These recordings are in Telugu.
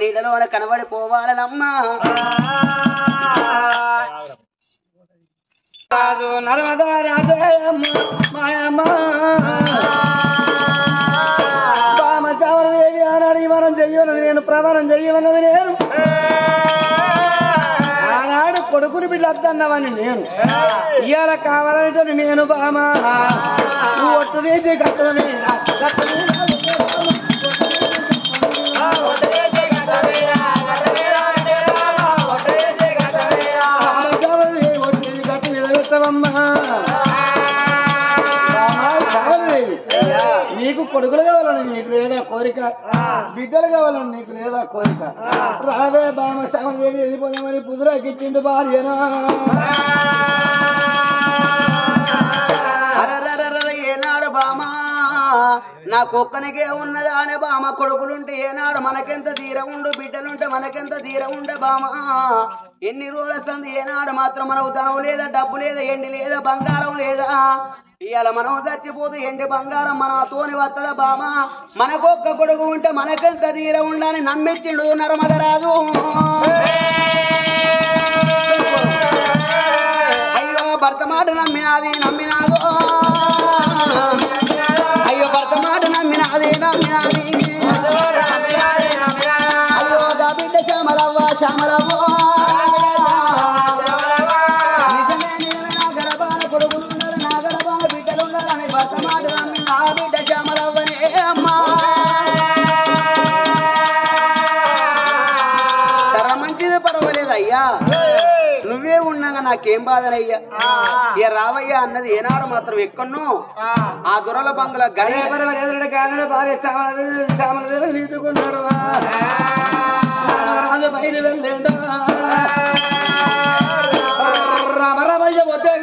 నీడలోన కనబడిపోవాలమ్మా రాజు నర్మదా రాజయమ్మ మాయమ్మ బామదేవి ఆనాడు మనం చెయ్యను నేను ప్రమాణం చెయ్యమన్నది నేను ఆనాడు కొడుకుని బిడ్డ అద్దన్నవని నేను ఇవాళ కావాలంటే నేను బామా నువ్వు ఒట్టు తీసి కట్టమే నీకు కొడుకులు కావాలని నీకు లేదా కోరిక బిడ్డలు కావాలని నీకు లేదా కోరిక రావే బామ శ్యామలదేవి వెళ్ళిపోదామని పుదురాకిచ్చిండు భార్యనా ఏనాడు బామా నాకొక్కనికే ఉన్నదా అనే బామ కొడుకులుంటే ఏనాడు మనకెంత తీర ఉండు బిడ్డలుంటే మనకెంత తీర ఉండే బామా ఎన్ని రోజుల సంది ఏనాడు మాత్రం మనకు ధనం లేదా డబ్బు లేదా ఎండి లేదా బంగారం లేదా ఇవాళ మనం చచ్చిపోతే ఎండి బంగారం మనతోని వస్తుందా బామ మనకొక్క కొడుకు ఉంటే మనకెంత తీర ఉండని నమ్మిచ్చిండు నర్మదరాజు అయ్యో భర్త మాట నమ్మినాది నమ్మినాదో అయ్యో భర్త మాట నమ్మినాది నమ్మినాది అయ్యో గా బిడ్డ శ్యామలవ్వ శ్యామలవ్వ అయ్యా నువ్వే ఉన్నాగా నాకేం బాధనయ్యా ఇక రావయ్యా అన్నది ఏనాడు మాత్రం ఎక్కడో ఆ దొరల బంగ్లా గడియకున్నాడు రాజు బయలు వెళ్ళాడు రామరామయ్య వద్దే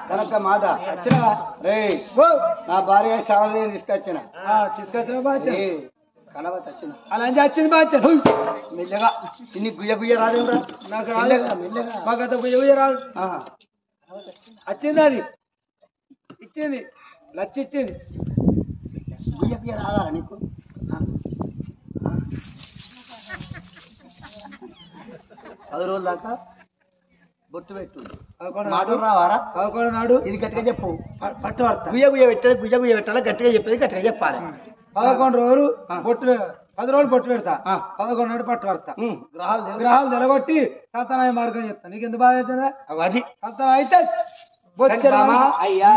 కనుక మాట నా భార్య శ్యామలదేవిని తీసుకొచ్చిన కలవత వచ్చిన అలా వచ్చింది మెల్లగా ఇన్ని గుయ్య గుయ్య రాదు నాకు మాకు గుయ్య గుయ్య రాదు వచ్చింది అది ఇచ్చింది లచ్చి ఇచ్చింది గుయ్య గుయ్య రాదా నీకు 10 రోజుల దాకా బొట్టు పెట్టు మాటలు రావారా నాడు ఇది గట్టిగా చెప్పు పట్టు పడతా గుయ్య గుయ్య పెట్టేది గుయ్య గుయ్య పెట్టాలి గట్టిగా చెప్పేది గట్టిగా చెప్పాలి 11 రోజులు బొట్టు 10 రోజులు బొట్టు పెడతా 11 నాడు పట్టు పడతా గ్రహాలు తెలగొట్టి సంతానాయ మార్గం చెప్తా నీకు ఎందుకు బాధ అవుతుందా అది సంతానం అయితే అయ్యా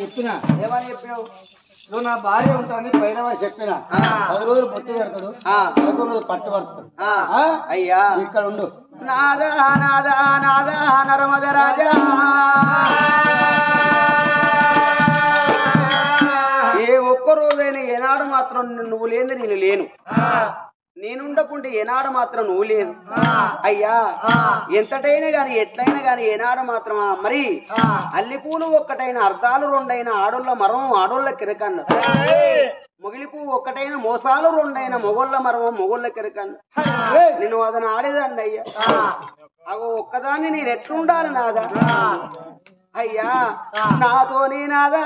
చెప్పినా ఏమని చెప్పినావు నువ్వు నా భార్య ఉంటాను పైన చెప్పిన 10 రోజులు బొట్టు పెడతాడు 11 రోజులు పట్టు పడతాడు అయ్యా ఇక్కడ ఉండు నాదా నాదా నాదా నర్మద రాజా ఏ ఒక్క రోజైనా ఏనాడు మాత్రం నువ్వు లేదు నేను లేను నేనుండకుంటే ఏనాడు మాత్రం నువ్వు లేదు అయ్యా ఎంతటైనా గాని ఎట్లయినా గాని ఏనాడు మాత్రం మరి అల్లి పూలు ఒక్కటైన అర్ధాలు రెండైన ఆడోళ్ళ మరం ఆడోళ్ళ కిరకన్ను మొగిలి పువ్వు ఒక్కటైన మోసాలు రెండైన మొగోళ్ళ మరం మొగోళ్ళ కిరకన్ను నేను అదను ఆడేదాన్ని అయ్యా అగో ఒక్కదాన్ని నేను ఎట్లుండాలి నాదా అయ్యా నాతోని నాదా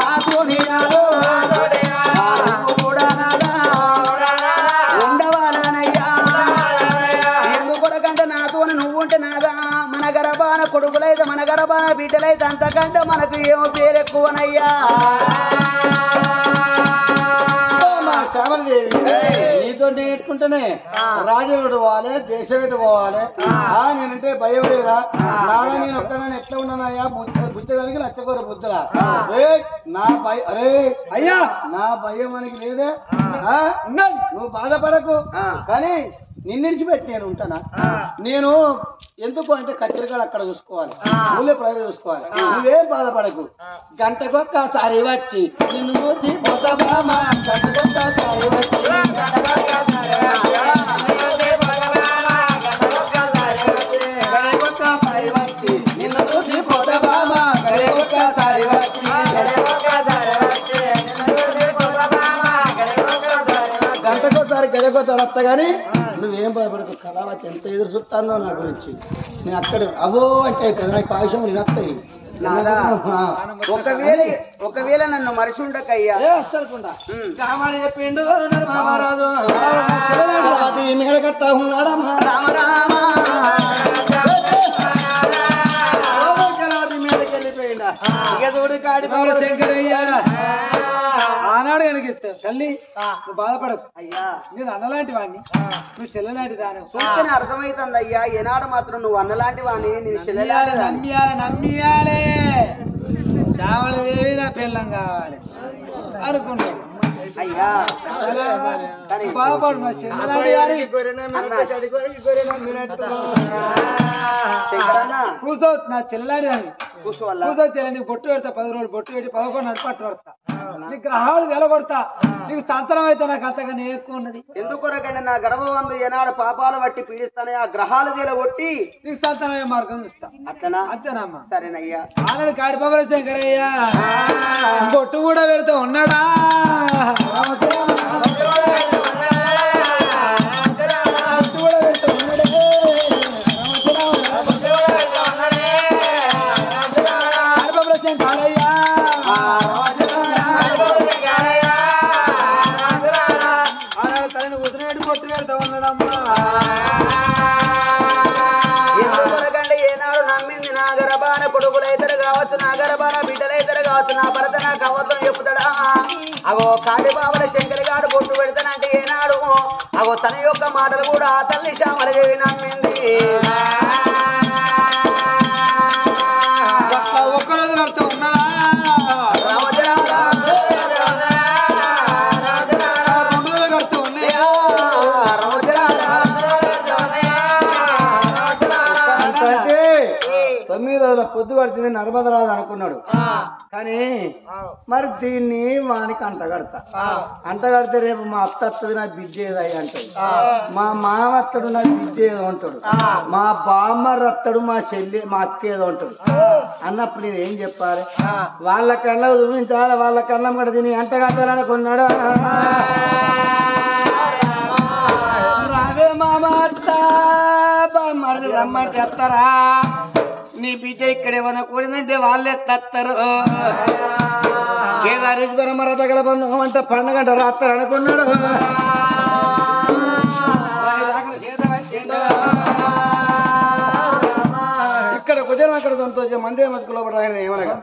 నాతోని నాదో కూడా నాదా ఉండవాలనయ్యా ఎందుకొరకంటే నాతోని నువ్వుంటే నాదా మన గర్భాన కొడుకులైతే మన గర్భాన బిడ్డలైతే అంతకంటే మనకు ఏమో పేరెక్కువనయ్యా శ్యామలదేవి నీతో నేర్చుకుంటేనే రాజ్యం ఎటు పోవాలి దేశం ఎటు పోవాలి నేనంటే భయం లేదా నాదా నేను ఒక్కదాన్ని ఎట్లా ఉన్నానయ్యా బుచ్చడానికి లచ్చకూర బుద్ధులా నా భయం అరే అయ్యా నా భయం మనకి లేదే నువ్వు బాధపడకు కానీ నిన్నిడిచిపెట్టి నేను ఉంటానా నేను ఎందుకు అంటే కత్తిరికాడు అక్కడ చూసుకోవాలి ఊళ్ళో ప్రజలు చూసుకోవాలి నువ్వేం బాధపడకు గంటకొక్కసారి వచ్చి నిన్ను చూసి పోతామా గంటకొక్కసారి వచ్చి గంటకొక్కసారి వచ్చి నిన్ను చూసి పోతామా గంటకొక్కసారి వచ్చి గంటకోసారి గడకోసారి వస్తా గానీ నువ్వేం బాధపడకు కళావతి ఎంత ఎదురు చుట్టానో నా గురించి నేను అక్కడ అవో అంటే పెద్ద పాయసం నేను వస్తాయి ఒకవేళ నన్ను మరిచి ఉండకయ్యా రామాని చెప్పిండు రామారాజు మీద కట్టా ఉన్నాడమ్మా కళావతి మీదకి వెళ్ళిపోయిందా ఇక చూడు కాడి శంకరయ్యా ఆనాడు వెనకిస్తాను తల్లి నువ్వు బాధపడకు అయ్యా నేను అన్నలాంటి వాడిని నువ్వు చెల్లలాంటి దాని చూస్తేనే అర్థమైతుంది అయ్యా ఏనాడు మాత్రం నువ్వు అన్నలాంటి వాడిని నేను చెల్లెలాంటి నమ్మియాలే చావలదేవి నా పిల్లం కావాలి అనుకున్నాడు అయ్యా బాధపడు కూర్చో నా చెల్లాడి అని కూర్చో నీకు బొట్టు పెడతా 10 రోజులు బొట్టు పెట్టి 11 నడిపట్టు పడతా నీ గ్రహాలు వెలగొడతా నీకు సంతరం అయితే నాకు అంతగా ఎక్కువ ఉన్నది ఎందుకొరకండి నా గర్భవంతు ఏనాడు పాపాలు బట్టి పీడిస్తానే ఆ గ్రహాలు వెలగొట్టి నీకు సంతరమయ్యే మార్గం చూస్తా అట్లనా అంతేనమ్మా సరేనయ్యా ఆనాడు కాడి బాబుల శంకరయ్యా బొట్టు కూడా పెడతా ఉన్నాడా ఎందుకంటే ఏనాడు నమ్మింది నా గర్భాన కొడుకులైతరు కావచ్చు నా గర్భాన బిడ్డలైతరు కావచ్చు నా భర్త నా కవతం చెప్తాడా అగో కాడి బాబుల శంకరి గాడు బొట్టు పెడతానంటే ఏనాడు అగో తన యొక్క మాటలు కూడా ఆ తల్లి శ్యామలదేవి నమ్మింది ఒక్కరోజు కడుతూ ఉన్నాడా కడుతూ ఉన్నాయా అంటే 9 రోజుల పొద్దు పడుతుంది నర్మదరాజు అనుకున్నాడు కానీ మరి దీన్ని వానికి అంటగడితే రేపు మా అత్త వస్తుంది నా బిడ్డ ఏదై అంటాడు మా మామ అత్తడు నా బిడ్డ ఏదో అంటాడు మా బామ్మర్ అత్తడు మా చెల్లి మా అక్క ఏదో అంటాడు అన్నప్పుడు నేను ఏం చెప్పాలి వాళ్ళ కళ్ళ చూపించాలి వాళ్ళ కళ్ళ కూడా దీన్ని అంటగట్టాలనుకున్నాడు రావే మామ అత్త బామ్మర్ది రమ్మంటే వస్తారా నీ బిడ్డ ఇక్కడ ఏమన్నా కూడిందంటే వాళ్ళే తత్తరు కేదారేశ్వర మర తగలబను అంటే పండగంట రాస్తారు అనుకున్నాడు ఇక్కడ కుదిరం అక్కడ సంతోషం మందే మసుకులో ఆయన ఏమనగా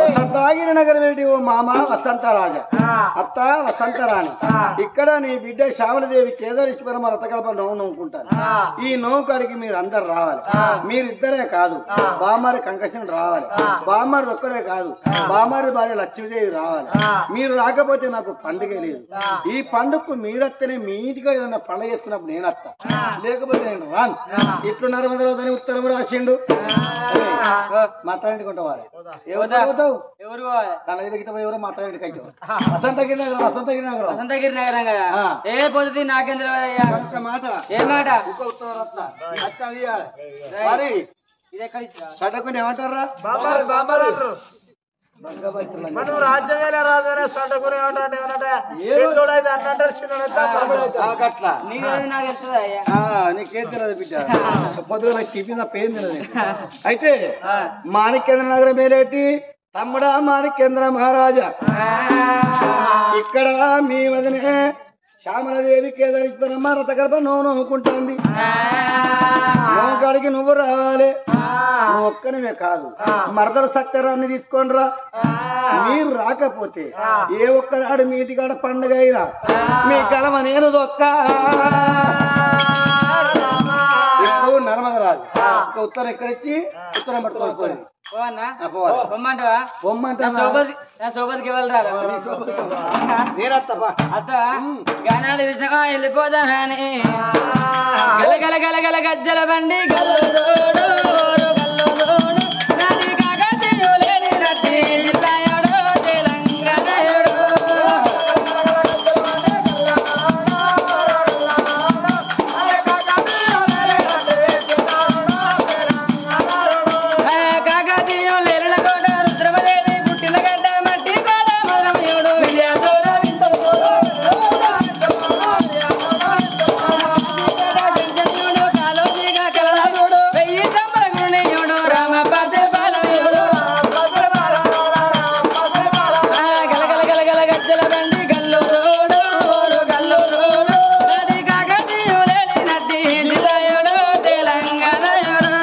వసంతాగిరి నగరం ఏంటి ఓ మామ వసంత రాజా అత్త వసంత రాణి ఇక్కడ నీ బిడ్డ శ్యామలదేవి కేదారేశ్వరం రథకల్ప నోవు నవ్వుకుంటారు ఈ నోవు కాడికి మీరు అందరు రావాలి మీరిద్దరే కాదు బామ్మారి కంకషం రావాలి బామ్మారి ఒక్కరే కాదు బామ్మారి భార్య లక్ష్మీదేవి రావాలి మీరు రాకపోతే నాకు పండుగ లేదు ఈ పండుగకు మీరత్తనే మీ ఇంటికి ఏదన్నా పండుగ చేసుకున్నప్పుడు నేను అత్త లేకపోతే నేను రాను ఇట్లు నర్మదరాజు ఉత్తరం రాసిండు మాట్లాడుకుంటా ఎవరు ఎవరో మాట్లాడి వసంతగిరి నగరం వసంతగిరి నగరం కదా ఏ పొద్దు నాకేంద్ర మాట ఏ మాట చట్టకుండా ఏమంటారా మనం రాజ్యాంగ రాజు సొంటకుని నీకేం తెలియదు బిడ్డ పొద్దుగా నాకు టిఫిన్ పేరు తెలియదు అయితే మాణిక్యేంద్ర నగరం మేలేటి తమ్ముడా మాణిక్యేంద్ర మహారాజా ఇక్కడ మీ వదినే శ్యామలదేవి కేదారేశ్వరమ్మ రథగర్భ నవ్వుకుంటుంది నోకాడికి నువ్వు రావాలి నువ్వు ఒక్కనివే కాదు మరదల సత్యరాన్ని తీసుకొని రా మీరు రాకపోతే ఏ ఒక్కనాడు మీ ఇంటికాడ పండుగ అయినా మీ కలమ నేను దొక్క ఇప్పుడు నర్మదరాజు ఉత్తరం ఎక్కడిచ్చి ఉత్తరం పట్టుకోవాలి పోవన్నా పోవాలి పొమ్మంటావా పొమ్మంటా సోపతికి వెళ్ళరాదు నేనత్తపా అత్త గానాలు విషగా వెళ్ళిపోతానని గల గల గల గల గజ్జల బండి గల్లుదోడు గల్లుదోడు నది కాకతీయు లేని నది జిల్లాయోడు తెలంగాణయోడు కాకతీయు లేని కోట రుద్రమదేవి పుట్టిన గడ్డ మట్టి కోట మధురమయుడు విజయదోర వింతదోడు కాలోజీగా కలరాజుడు వెయ్యి సంబరగుణయుడు రామ పాత్ర పాలనయుడు గల గల గల గల గజ్జల బండి గల్లుదోడు గల్లుదోడు నది కాకతీయు లేని నది జిల్లాయోడు తెలంగాణయోడు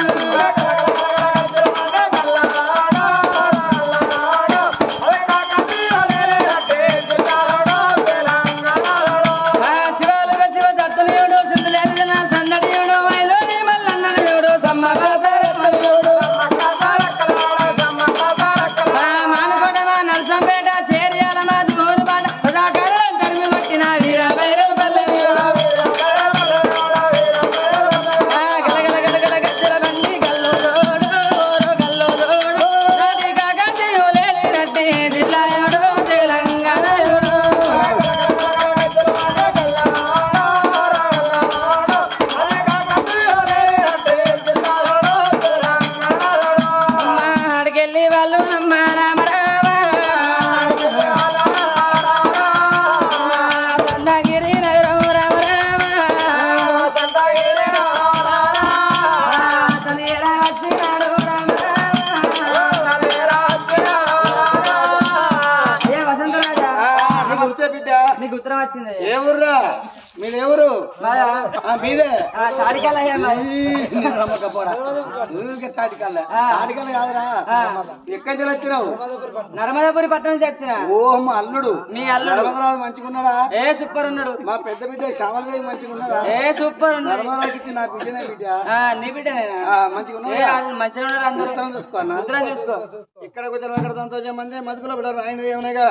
శివాలుగా శివ దత్తనయుడు సింధులేని సన్నడియుడు వైలోని మల్లన్నయుడు సమ్మయుడు మానకొండ నరసంపేట చేర్యాల మాధూరు బాట ప్రజాకరణ తరిమి పట్టిన వీరభైరవ పల్లెయుడు గల గల గల గల గజ్జల బండి గల్లుదోడు గల్లుదోడు నది కాకతీయు లేని నది జిల్లాయోడు తెలంగాణయోడు ఆడికెళ్ళి వాళ్ళు నమ్మ రామ రామ సందగిరి నగరం రామ రామ తనేరా వచ్చినాడు రామ ఏ వసంతరాజా నమస్తే బిడ్డ నీకు ఉత్తరం వచ్చింది ఏ ఊర్రా మీరెవరు మీదే తాడికాలయ్యా రమ్మకపోరా ఊరికే తాటికల్ల తాటికల్ల కాదురా ఎక్కడి నుంచి వచ్చినావు నర్మదాపురి పట్టణం నుంచి వచ్చిన ఓ మా అల్లుడు మీ అల్లుడు నర్మదరాజు మంచిగున్నాడా ఏ సూపర్ ఉన్నాడు మా పెద్ద బిడ్డ శ్యామలదేవి మంచిగున్నదా ఏ సూపర్ ఉన్నాడు నర్మదరాజుకి ఇచ్చి నా బిడ్డనే బిడ్డ నీ బిడ్డనేనా మంచిగున్నదా ఏ వాళ్ళు మంచిగా ఉన్నారు అందరూ ఉత్తరం చూసుకోన్నా ఉత్తరం చూసుకో ఇక్కడ కొంచెం అక్కడ సంతోషం మంది మధుకుల బిడ్డ ఆయన ఏమనగా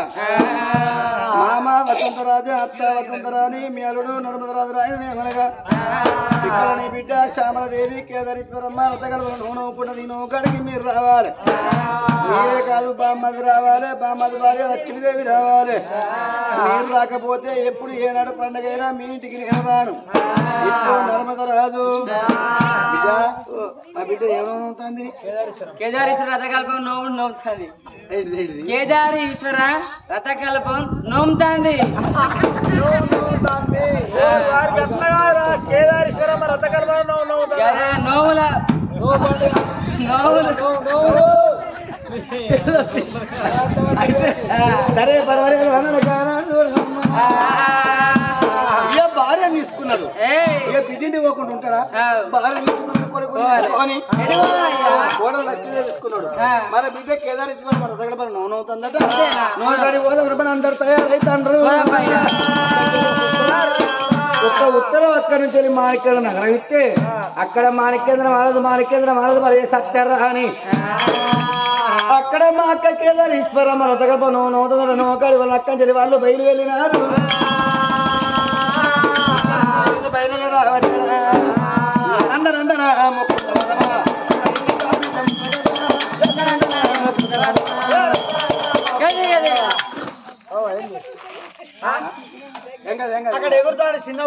మామ వసంతరాజు అత్త వసంతరాని మీ అల్లుడు నర్మదరాజు రాయన ఏమనగా ఇక్కడ నీ బిడ్డ శ్యామలదేవి కేదారీశ్వరమ్మ రథగల నూనె ఉప్పున నేను ఒకడికి మీరు రావాలి మీరే కాదు బామ్మది రావాలి బామ్మది భార్య లక్ష్మీదేవి రావాలి మీరు రాకపోతే ఎప్పుడు ఏనాడు పండగ అయినా మీ ఇంటికి నేను రాను ఇప్పుడు నర్మదరాజు బిడ్డ మా బిడ్డ ఏమవుతుంది కేదారీశ్వర రథకల్పం నోముతుంది కేదారీశ్వర రథకల్పం నోముతుంది కేదారేశ్వరమ్మ రథకల్పన నోముల సరే పర్వాలేదు ఇక భార్య తీసుకున్నాడు ఇక బిడ్డని పోకుండా ఉంటాడా భార్య తీసుకుని కోడలు లక్ష్మీ తీసుకున్నాడు మన బిడ్డ కేదారేశ్వర మన దగ్గర నోనవుతుందట నోడి పోదాం అందరు తయారైతాండ్రు ఒక్క ఉత్తరం అక్కడి నుంచి వెళ్ళి మాణిక్యేంద్ర నగరం ఇస్తే అక్కడ మాణిక్యేంద్ర మారదు మరి సత్యరా అని అక్కడ మా అక్క కేదారీశ్వరమ్మ రథగల్ప నోకడి వాళ్ళ అక్కని చెల్లి వాళ్ళు బయలు వెళ్ళినారు అందరూ అక్కడ ఎగురుతాడు చిన్న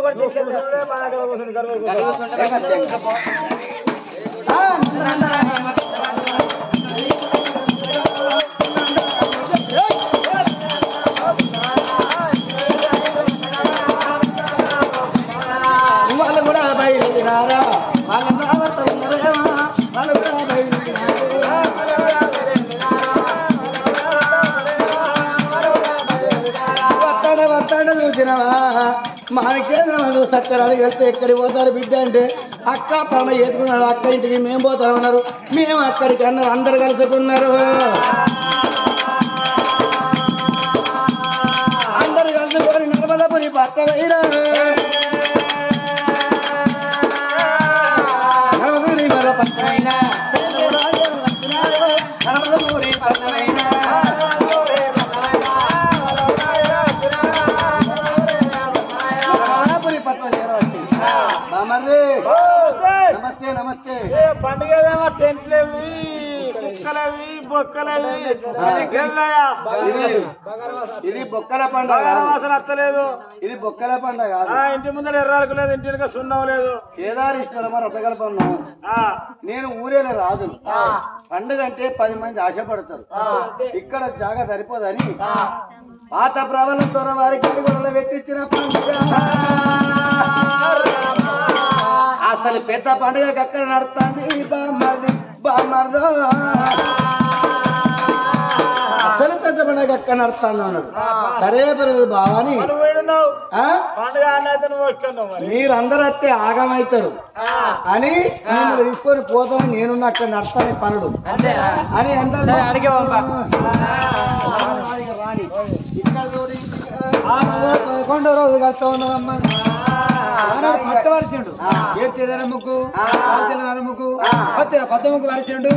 వాళ్ళు కూడా బయలుదేరారా వాళ్ళు వాళ్ళు కూడా వస్తాడ చూసినవా మాణిక్యేంద్ర సత్యరాలు వెళ్తే ఎక్కడికి పోతారు బిడ్డ అంటే అక్క పండుగ చేసుకున్నాడు అక్క ఇంటికి మేము పోతామన్నారు మేము అక్కడికి అన్నారు అందరు కలుసుకున్నారు అందరు కలుసుకొని నర్మదాపురి పట్ట వేయరారు నర్మదాపురి పట్ట ఇది బొక్కల పండుగ కాదు. అత్తలేదు ఇది బొక్కల పండుగ కాదు. ఇంటి ముందర ఎర్రాలకు లేదు, ఇంటి వెనుక సున్నం లేదు. కేదారేశ్వరమ్మ రథకల్పన్నాం. నేను ఊరేలే రాజు. పండుగ అంటే 10 మంది ఆశపడతారు. ఇక్కడ జాగా సరిపోదని పాత ప్రబలంతో వారికి గొడవలు పెట్టించిన పండుగ. అసలు పెద్ద పండుగ అక్కడ నడుస్తుంది బామర్దో. అసలు పెద్ద పండుగ అక్కడ నడుస్తుంది అన్నాడు. సరే పర్లేదు బావాని మీరందరూ వస్తే ఆగమవుతారు అని మిమ్మల్ని తీసుకొని పోతాను. నేనున్న అక్కడ నడతాను పనులు అని అందరూ రాని ఇక్కడ 11వ రోజు కడతా ఉన్నదమ్మా. పట్టవలసిండు ముక్కు ముక్కు 10 ముక్కు వరిచిండు.